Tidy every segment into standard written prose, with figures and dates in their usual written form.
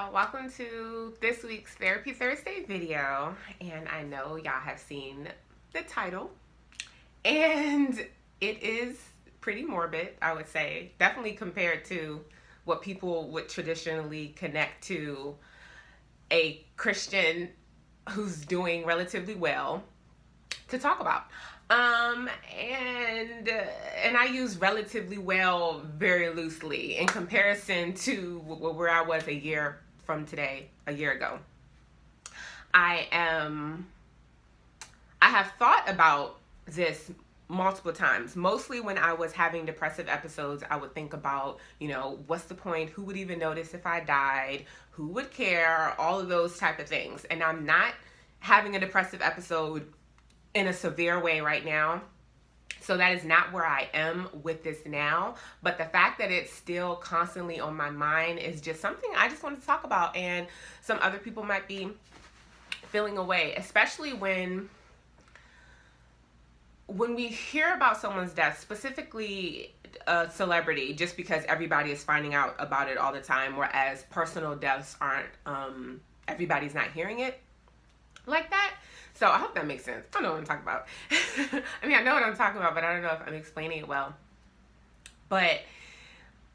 y'all, welcome to this week's Therapy Thursday video. And I know y'all have seen the title, and it is pretty morbid, I would say, definitely compared to what people would traditionally connect to a Christian who's doing relatively well to talk about. And I use relatively well very loosely in comparison to where I was a year ago. I have thought about this multiple times. Mostly when I was having depressive episodes, I would think about, what's the point? Who would even notice if I died? Who would care? All of those type of things. And I'm not having a depressive episode in a severe way right now. So that is not where I am with this now. But the fact that it's still constantly on my mind is just something I just wanted to talk about. And some other people might be feeling away, especially when we hear about someone's death, specifically a celebrity, just because everybody is finding out about it all the time, whereas personal deaths aren't, everybody's not hearing it like that. So I hope that makes sense. I know what I'm talking about. I know what I'm talking about, but I don't know if I'm explaining it well. But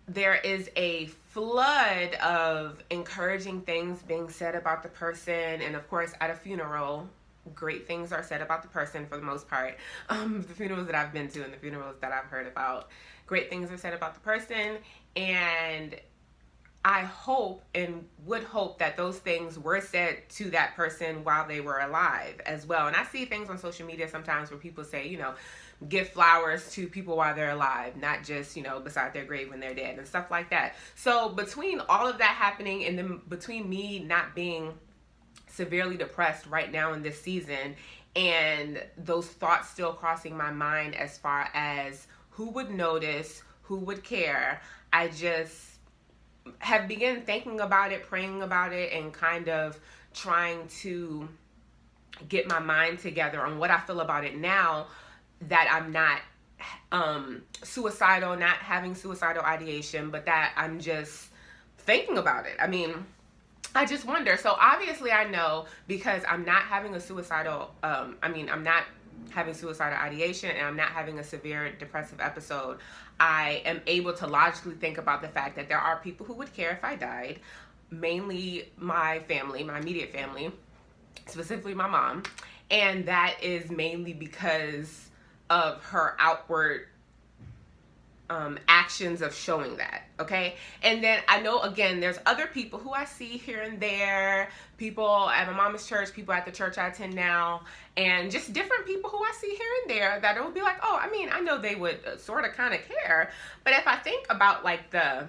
there is a flood of encouraging things being said about the person. And of course, at a funeral, great things are said about the person for the most part. The funerals that I've been to and the funerals that I've heard about, great things are said about the person. And I hope and would hope that those things were said to that person while they were alive as well. And I see things on social media sometimes where people say, give flowers to people while they're alive, not just, beside their grave when they're dead and stuff like that. So between all of that happening and then between me not being severely depressed right now in this season and those thoughts still crossing my mind as far as who would notice, who would care, I just have begun thinking about it, praying about it, and kind of trying to get my mind together on what I feel about it now that I'm not suicidal, not having suicidal ideation, but that I'm just thinking about it. I just wonder. So obviously I know, because I'm not having a suicidal, I'm not having suicidal ideation and I'm not having a severe depressive episode, I am able to logically think about the fact that there are people who would care if I died, mainly my family, my immediate family, specifically my mom. And that is mainly because of her outward actions of showing that, okay? And then I know, again, there's other people who I see here and there, people at my mama's church, people at the church I attend now, and just different people who I see here and there that will be like, oh, I know they would sort of kind of care. But if I think about like the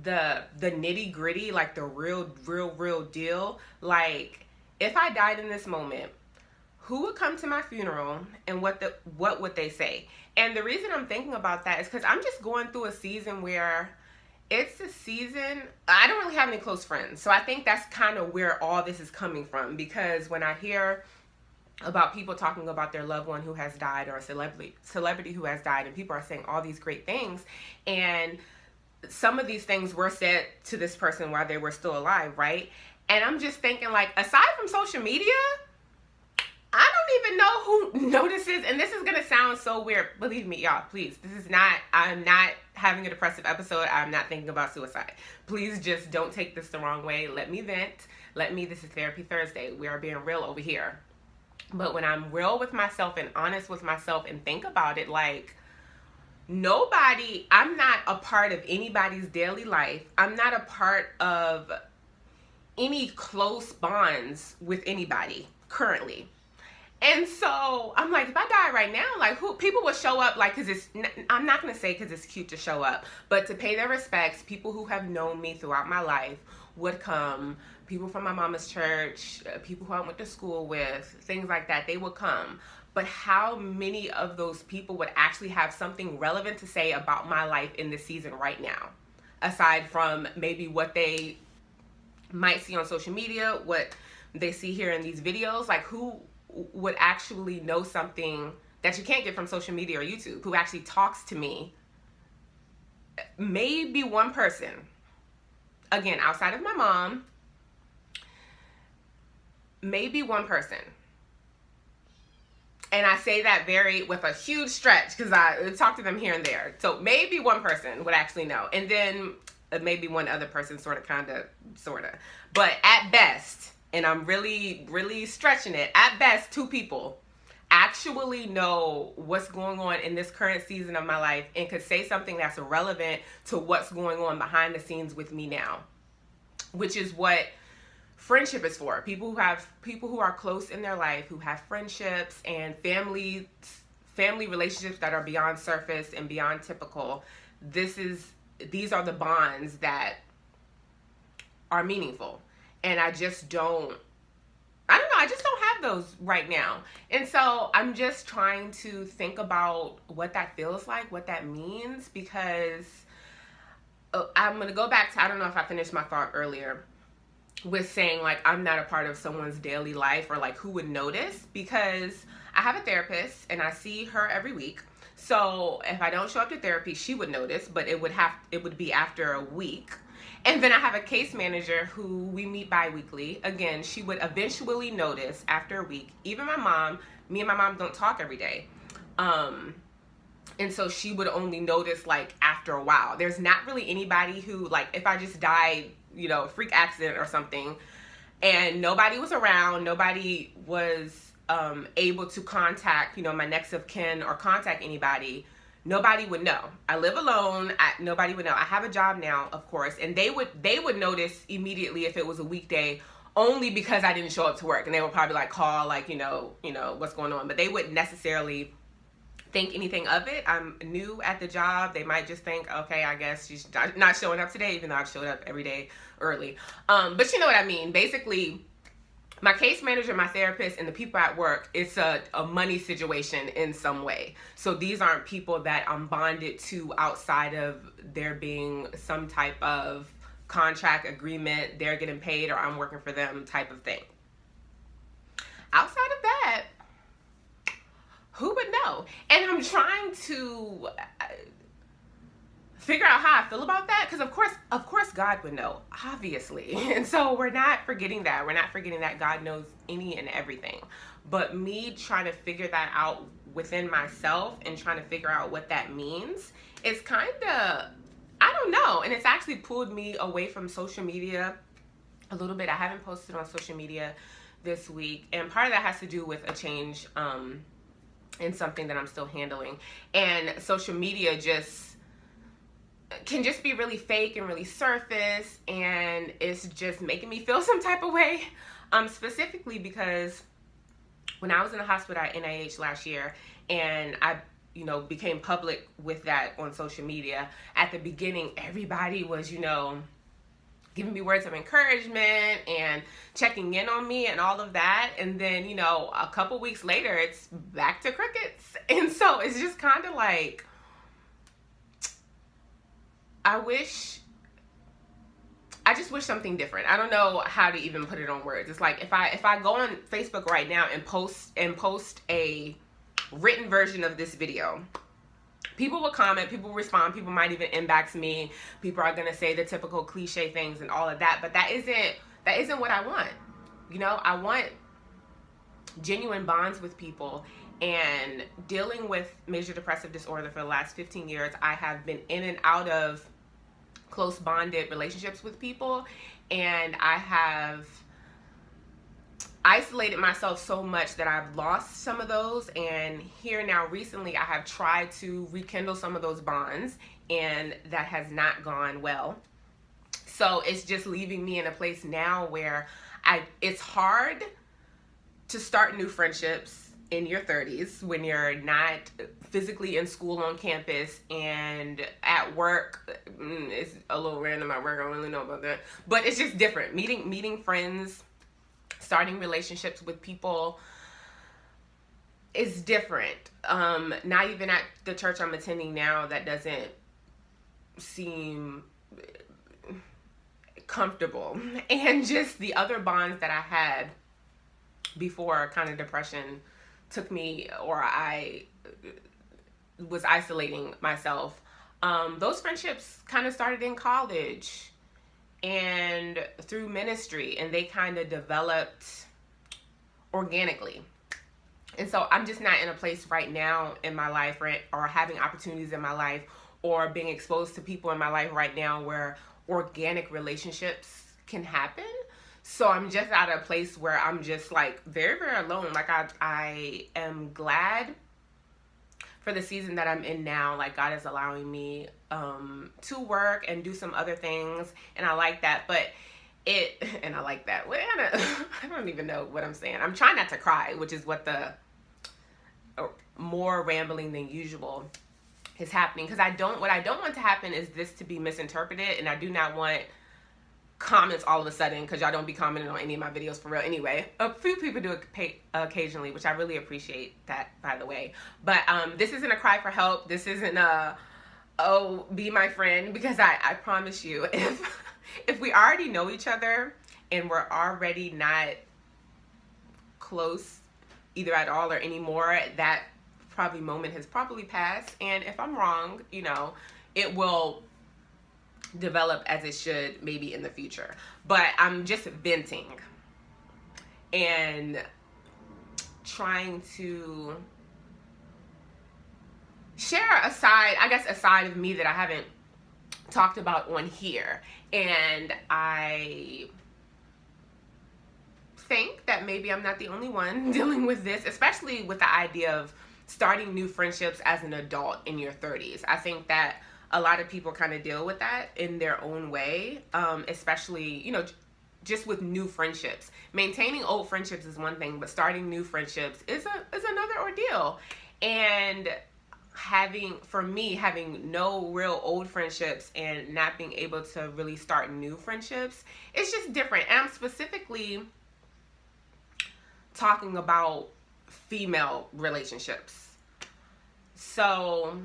nitty gritty, like the real deal, like if I died in this moment, who would come to my funeral and what would they say? And the reason I'm thinking about that is because I'm just going through a season where it's a season, I don't really have any close friends. So I think that's kind of where all this is coming from, because when I hear about people talking about their loved one who has died, or a celebrity who has died, and people are saying all these great things, and some of these things were said to this person while they were still alive, right? And I'm just thinking, like, aside from social media, I don't even know who notices, and this is going to sound so weird. Believe me, y'all, please. I'm not having a depressive episode. I'm not thinking about suicide. Please just don't take this the wrong way. Let me vent. This is Therapy Thursday. We are being real over here. But when I'm real with myself and honest with myself and think about it, like, I'm not a part of anybody's daily life. I'm not a part of any close bonds with anybody currently. And so I'm like, if I die right now, like, who people will show up, like, because I'm not going to say because it's cute to show up, but to pay their respects, people who have known me throughout my life would come, people from my mama's church, people who I went to school with, things like that, they would come. But how many of those people would actually have something relevant to say about my life in this season right now? Aside from maybe what they might see on social media, what they see here in these videos, like, who would actually know something that you can't get from social media or YouTube, who actually talks to me? Maybe one person again, outside of my mom, maybe one person. And I say that with a huge stretch because I talk to them here and there. So maybe one person would actually know. And then maybe one other person sort of. But at best, and I'm really, really stretching it, at best, 2 people actually know what's going on in this current season of my life and could say something that's relevant to what's going on behind the scenes with me now, which is what friendship is for. People who are close in their life, who have friendships and family relationships that are beyond surface and beyond typical. These are the bonds that are meaningful. And I just don't have those right now. And so I'm just trying to think about what that feels like, what that means, because I'm going to go back to, I don't know if I finished my thought earlier with saying like I'm not a part of someone's daily life or like who would notice, because I have a therapist and I see her every week. So if I don't show up to therapy, she would notice, but it would be after a week. And then I have a case manager who we meet bi-weekly. Again, she would eventually notice after a week. Even me and my mom don't talk every day. And so she would only notice like after a while. There's not really anybody who, like, if I just died, freak accident or something, and nobody was around, nobody was able to contact, my next of kin or contact anybody, nobody would know. I live alone. Nobody would know. I have a job now, of course, and they would notice immediately if it was a weekday, only because I didn't show up to work, and they would probably like call, like, what's going on, but they wouldn't necessarily think anything of it. I'm new at the job. They might just think, okay, I guess she's not showing up today, even though I've showed up every day early. But you know what I mean. Basically, my case manager, my therapist, and the people at work, it's a money situation in some way. So these aren't people that I'm bonded to outside of there being some type of contract agreement, they're getting paid or I'm working for them type of thing. Outside of that, who would know? And I'm trying to figure out how I feel about that, because of course God would know, obviously. And so we're not forgetting that. We're not forgetting that God knows any and everything. But me trying to figure that out within myself and trying to figure out what that means is kind of, I don't know. And it's actually pulled me away from social media a little bit. I haven't posted on social media this week. And part of that has to do with a change in something that I'm still handling. And social media can just be really fake and really surface, and it's just making me feel some type of way. Specifically because when I was in the hospital at NIH last year, and I became public with that on social media, at the beginning everybody was giving me words of encouragement and checking in on me and all of that. And then, a couple weeks later, it's back to crickets. And so it's just kind of like, I just wish something different. I don't know how to even put it on words. It's like if I go on Facebook right now and post a written version of this video, people will comment, people will respond, people might even inbox me. People are going to say the typical cliche things and all of that, but that isn't what I want. I want genuine bonds with people. And dealing with major depressive disorder for the last 15 years, I have been in and out of close bonded relationships with people, and I have isolated myself so much that I've lost some of those. And here now recently I have tried to rekindle some of those bonds, and that has not gone well. So it's just leaving me in a place now where it's hard to start new friendships in your 30s when you're not physically in school on campus, and at work it's a little random at work. I don't really know about that, but it's just different. Meeting friends, starting relationships with people is different. Not even at the church I'm attending now, that doesn't seem comfortable. And just the other bonds that I had before kind of depression took me, or I was isolating myself. Those friendships kind of started in college, and through ministry, and they kind of developed organically. And so I'm just not in a place right now in my life, or having opportunities in my life, or being exposed to people in my life right now where organic relationships can happen. So I'm just at a place where I'm just like very, very alone. Like I am glad for the season that I'm in now. Like, God is allowing me to work and do some other things, and I like that. But I like that. I don't even know what I'm saying. I'm trying not to cry, which is what the more rambling than usual is happening, because what I don't want to happen is this to be misinterpreted, and I do not want comments all of a sudden, because y'all don't be commenting on any of my videos for real anyway. A few people do it occasionally, which I really appreciate that, by the way. But this isn't a cry for help. This isn't a, oh, be my friend, because I promise you, if we already know each other and we're already not close either at all or anymore, that probably moment has probably passed. And if I'm wrong, you know, it will develop as it should maybe in the future. But I'm just venting and trying to share a side of me that I haven't talked about on here. And I think that maybe I'm not the only one dealing with this, especially with the idea of starting new friendships as an adult in your 30s. I think that a lot of people kind of deal with that in their own way, especially, you know, just with new friendships. Maintaining old friendships is one thing, but starting new friendships is another ordeal. And having no real old friendships and not being able to really start new friendships, it's just different. And I'm specifically talking about female relationships. So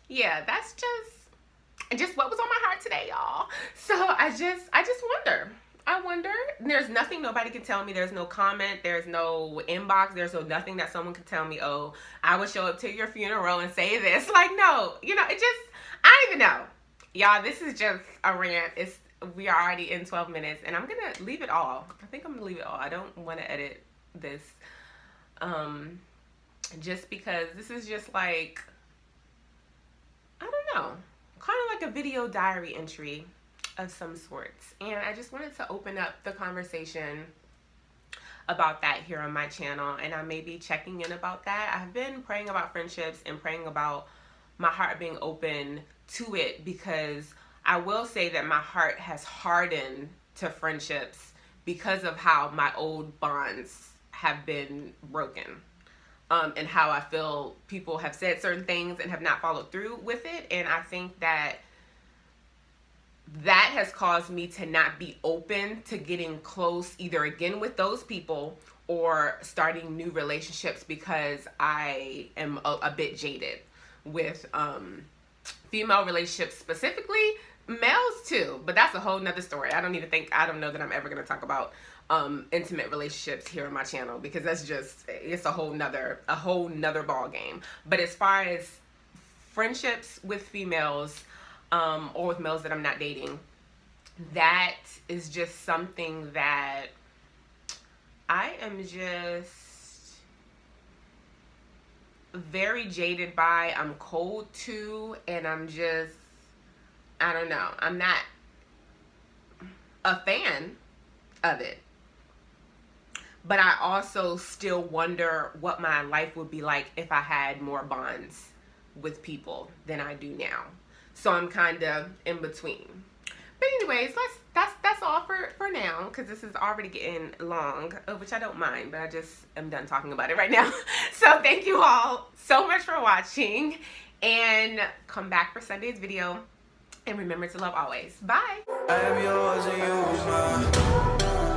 yeah, that's just what was on my heart today, y'all. So I just wonder, there's nothing nobody can tell me. There's no comment, there's no inbox, there's no nothing that someone can tell me, oh, I would show up to your funeral and say this. Like, no, you know, I don't even know. Y'all, this is just a rant. We are already in 12 minutes, and I'm gonna leave it all. I think I'm gonna leave it all. I don't want to edit this, just because this is just like, I don't know, kind of like a video diary entry of some sorts. And I just wanted to open up the conversation about that here on my channel, and I may be checking in about that. I've been praying about friendships and praying about my heart being open to it, because I will say that my heart has hardened to friendships because of how my old bonds have been broken, and how I feel people have said certain things and have not followed through with it. And I think that has caused me to not be open to getting close either again with those people or starting new relationships, because I am a bit jaded with female relationships specifically, males too, but that's a whole nother story. I don't know that I'm ever going to talk about intimate relationships here on my channel, because it's a whole nother ball game. But as far as friendships with females, or with males that I'm not dating, that is just something that I am just very jaded by. I'm cold to, and I don't know, I'm not a fan of it. But I also still wonder what my life would be like if I had more bonds with people than I do now. So I'm kind of in between. But anyways, that's all for now, because this is already getting long, which I don't mind, but I just am done talking about it right now. So thank you all so much for watching, and come back for Sunday's video. And remember to love always. Bye. I am yours and you are mine.